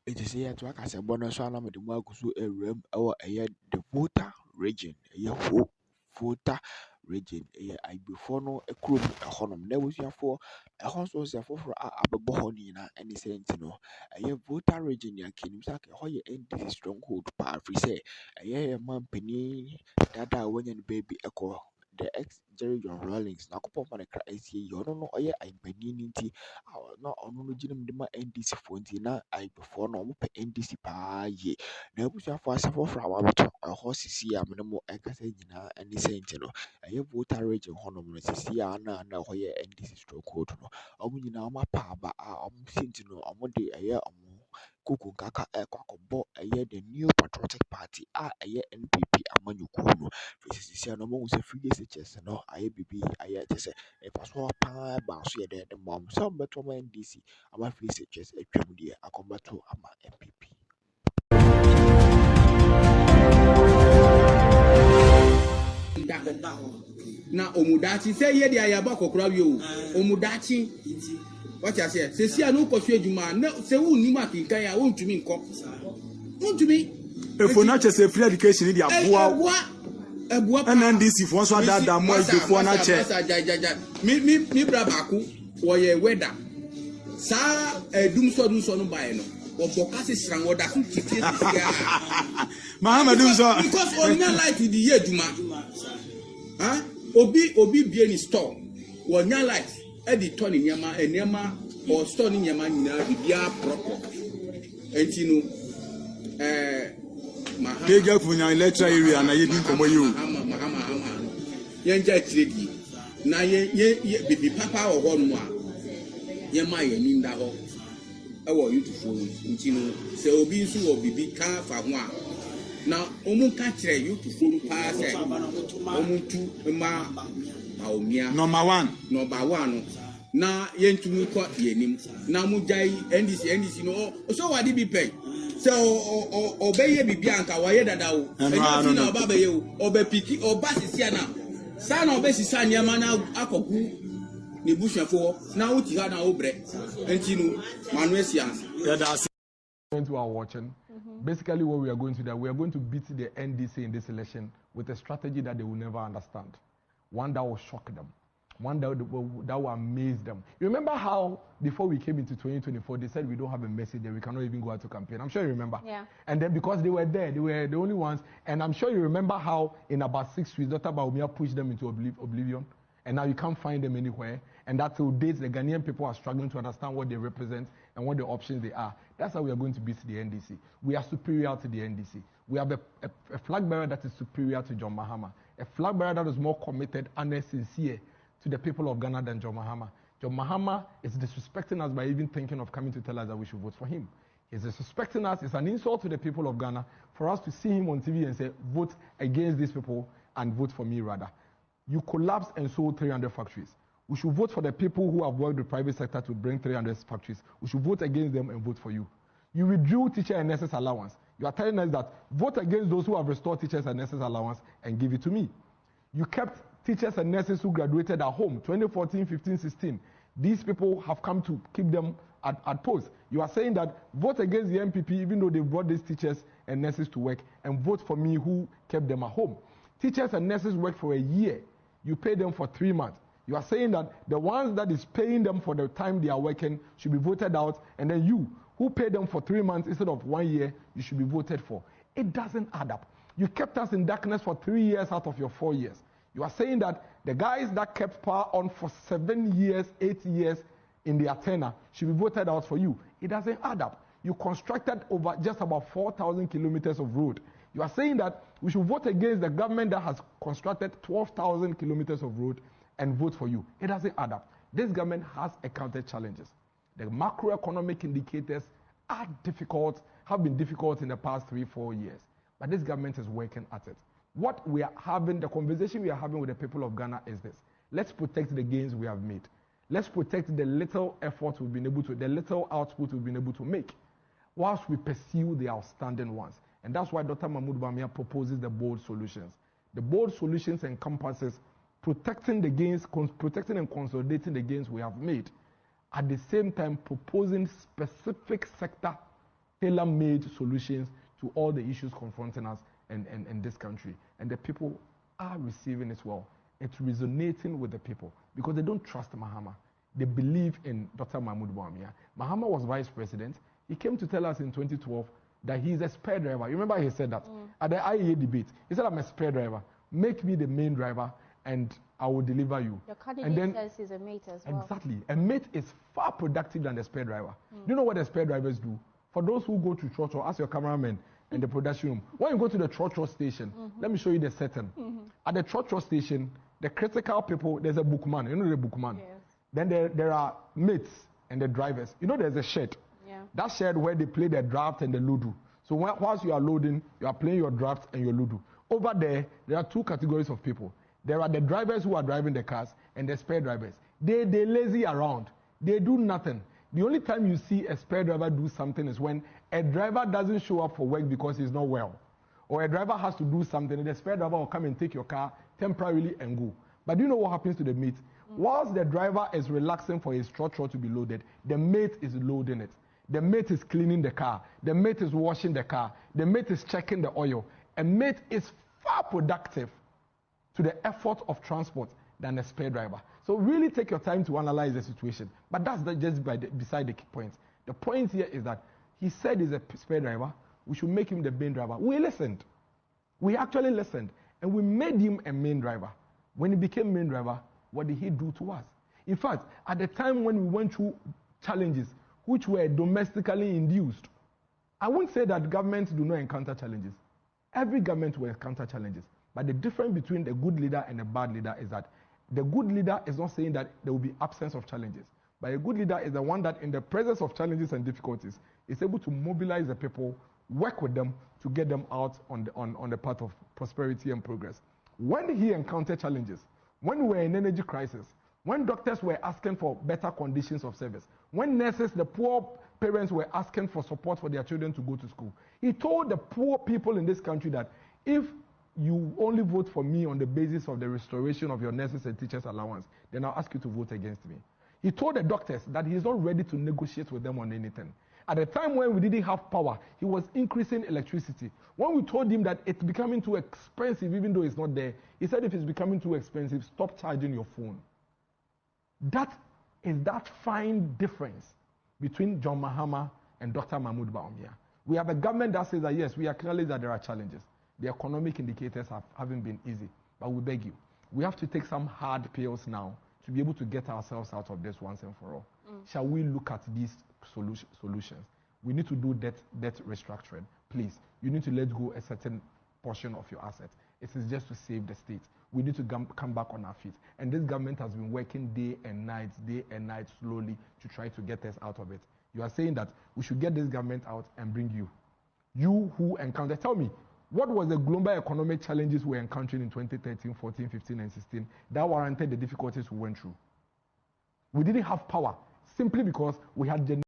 It is here to work as a bonus one with the Marcus room or the voter region, voter region. I before no a crew a honum. There was your for a horse was a for a bohonina any sentinel. A voter region, your kinshak, a hoya NDC stronghold, pa free say. A man penny that when your baby echo. The ex Jerry John Rawlings, Nakopo Manaka, I see you don't know, I'm penny na ɔno no gyina mu de ma NDC foɔ nti na ayeforɔ no ɔmo pɛ NDC paa yie na abusuafoɔ asɛ foforɔ a wɔabɛtɔ ɛhɔ sisi a mene mo ɛkasa nyinaa ɛne sɛ nti no ɛyɛ voter region hɔnom no sisi a na ɛhɔ yɛ NDC stronghold no ɔmo nyinaa ɔmo apa aba a ɔmo si nti no ɔmo de ɛyɛ ɔmo kuku nkaka ɛkɔ akɔbɔ ɛyɛ the new patriotic party a ɛyɛ NPP amanyɔkuo no firi sisi a no ɔmo hu sɛ free èxecûtives no ayɛ bibi ayɛ kyɛ sɛ ɛfa so paa ba so yɛ dɛ ma ɔmo sɛ ɔmo bɛto ɔmo NDC ama free èxecûtives atwam deɛ akɔmbɛto ama NPP. Na omudachi say ye dia ya ba kokora wi o omudachi what you say se sia no koso adwuma na se wu ni ma kinkan ya wontumi nkɔ wontumi efo na che se free education dia boa ebua NDC fo so adada mo edefo na che mi bra baako wo ye weather sa edum so no bae no wo kasi sran wo da so titie Mahama dum so because on na light di ye adwuma obi bie ni store wonya light edi to ni nyama or store ni nyama nyina bibia proper enti no Mahama Kega funya electoral area na ye din komo ye o Mahama yenja tiregi na ye bibi papa wo ho no a ye ma ye ni nda ho e wo youthful enti no se obi nso wo bibi ka fa ho a na omu ka kire youthful pa se omu tu ma Bawumia number 1 no na yentumi ko yenim na mu jai NDC no so wadi bi pay so obeye bibi anka waye dada o eni na oba beye o oba piki oba sisia na sa na oba sisia nyama na akoku ne busuafo na wuti ha na obre enti no manuel sians who are watching, basically what we are going to do, we are going to beat the NDC in this election with a strategy that they will never understand. One that will shock them. One that will amaze them. You remember how before we came into 2024, they said we don't have a message and we cannot even go out to campaign. I'm sure you remember. Yeah. And then because they were there, they were the only ones. And I'm sure you remember how in about 6 weeks, Dr. Bawumia pushed them into oblivion. And now you can't find them anywhere. And that till date, the Ghanaian people are struggling to understand what they represent and what the options they are. That's how we are going to beat the NDC. We are superior to the NDC. We have a flag bearer that is superior to John Mahama. A flag bearer that is more committed and sincere to the people of Ghana than John Mahama. John Mahama is disrespecting us by even thinking of coming to tell us that we should vote for him. He's disrespecting us. It's an insult to the people of Ghana for us to see him on TV and say, vote against these people and vote for me rather. You collapsed and sold 300 factories. We should vote for the people who have worked the private sector to bring 300 factories. We should vote against them and vote for you. You withdrew teacher and nurses allowance. You are telling us that vote against those who have restored teachers and nurses allowance and give it to me. You kept teachers and nurses who graduated at home, 2014, 15, 16. These people have come to keep them at post. You are saying that vote against the NPP even though they brought these teachers and nurses to work and vote for me who kept them at home. Teachers and nurses work for a year. You pay them for 3 months. You are saying that the ones that is paying them for the time they are working should be voted out, and then you, who paid them for 3 months instead of 1 year, you should be voted for. It doesn't add up. You kept us in darkness for 3 years out of your 4 years. You are saying that the guys that kept power on for 7 years, 8 years in their tenure should be voted out for you. It doesn't add up. You constructed over just about 4,000 kilometers of road. You are saying that we should vote against the government that has constructed 12,000 kilometers of road and vote for you. It doesn't add up. This government has encountered challenges. The macroeconomic indicators are difficult, have been difficult in the past 3-4 years. But this government is working at it. What we are having, the conversation we are having with the people of Ghana is this. Let's protect the gains we have made. Let's protect the little effort we've been able to, the little output we've been able to make, whilst we pursue the outstanding ones. And that's why Dr. Mahmoud Bawumia proposes the bold solutions. The bold solutions encompasses protecting the gains, protecting and consolidating the gains we have made. At the same time, proposing specific sector tailor-made solutions to all the issues confronting us in this country. And the people are receiving it well. It's resonating with the people because they don't trust Mahama. They believe in Dr. Mahmoud Bawumia. Mahama was vice president. He came to tell us in 2012 that he's a spare driver. You remember he said that at the IEA debate. He said, I'm a spare driver. Make me the main driver and I will deliver you. Your candidate says he's a mate as well. Exactly. A mate is far productive than the spare driver. Do you know what the spare drivers do? For those who go to church or ask your cameraman in the production room, when you go to the church station, let me show you the setting. At the church station, the critical people, there's a bookman. You know the bookman? Yes. Then there are mates and the drivers. You know there's a shed. Yeah. That shed where they play the draft and the ludo. So whilst you are loading, you are playing your draft and your ludo. Over there are two categories of people. There are the drivers who are driving the cars and the spare drivers. They lazy around. They do nothing. The only time you see a spare driver do something is when a driver doesn't show up for work because he's not well. Or a driver has to do something and the spare driver will come and take your car temporarily and go. But do you know what happens to the mate? Whilst the driver is relaxing for his trotro to be loaded, the mate is loading it. The mate is cleaning the car. The mate is washing the car. The mate is checking the oil. A mate is far productive to the effort of transport than a spare driver. So really take your time to analyze the situation. But that's just beside the key point. The point here is that he said he's a spare driver. We should make him the main driver. We listened. We actually listened. And we made him a main driver. When he became main driver, what did he do to us? In fact, at the time when we went through challenges which were domestically induced, I won't say that governments do not encounter challenges. Every government will encounter challenges. But the difference between the good leader and the bad leader is that the good leader is not saying that there will be absence of challenges. But a good leader is the one that in the presence of challenges and difficulties is able to mobilize the people, work with them to get them out on the path of prosperity and progress. When he encountered challenges, when we were in energy crisis, when doctors were asking for better conditions of service, when nurses, the poor parents were asking for support for their children to go to school, he told the poor people in this country that if you only vote for me on the basis of the restoration of your nurses and teachers allowance, then I'll ask you to vote against me. He told the doctors that he's not ready to negotiate with them on anything. At the time when we didn't have power, he was increasing electricity. When we told him that it's becoming too expensive, even though it's not there, he said if it's becoming too expensive, stop charging your phone. That is that fine difference between John Mahama and Dr. Mahmoud Bawumia. We have a government that says that yes, we acknowledge that there are challenges. The economic indicators haven't been easy, but we beg you, we have to take some hard pills now to be able to get ourselves out of this once and for all. Shall we look at these solutions? We need to do debt restructuring. Please, you need to let go a certain portion of your assets. It is just to save the state. We need to come back on our feet. And this government has been working day and night, slowly to try to get us out of it. You are saying that we should get this government out and bring you. You who encountered, tell me, what was the global economic challenges we were encountering in 2013, 14, 15, and 16 that warranted the difficulties we went through? We didn't have power simply because we had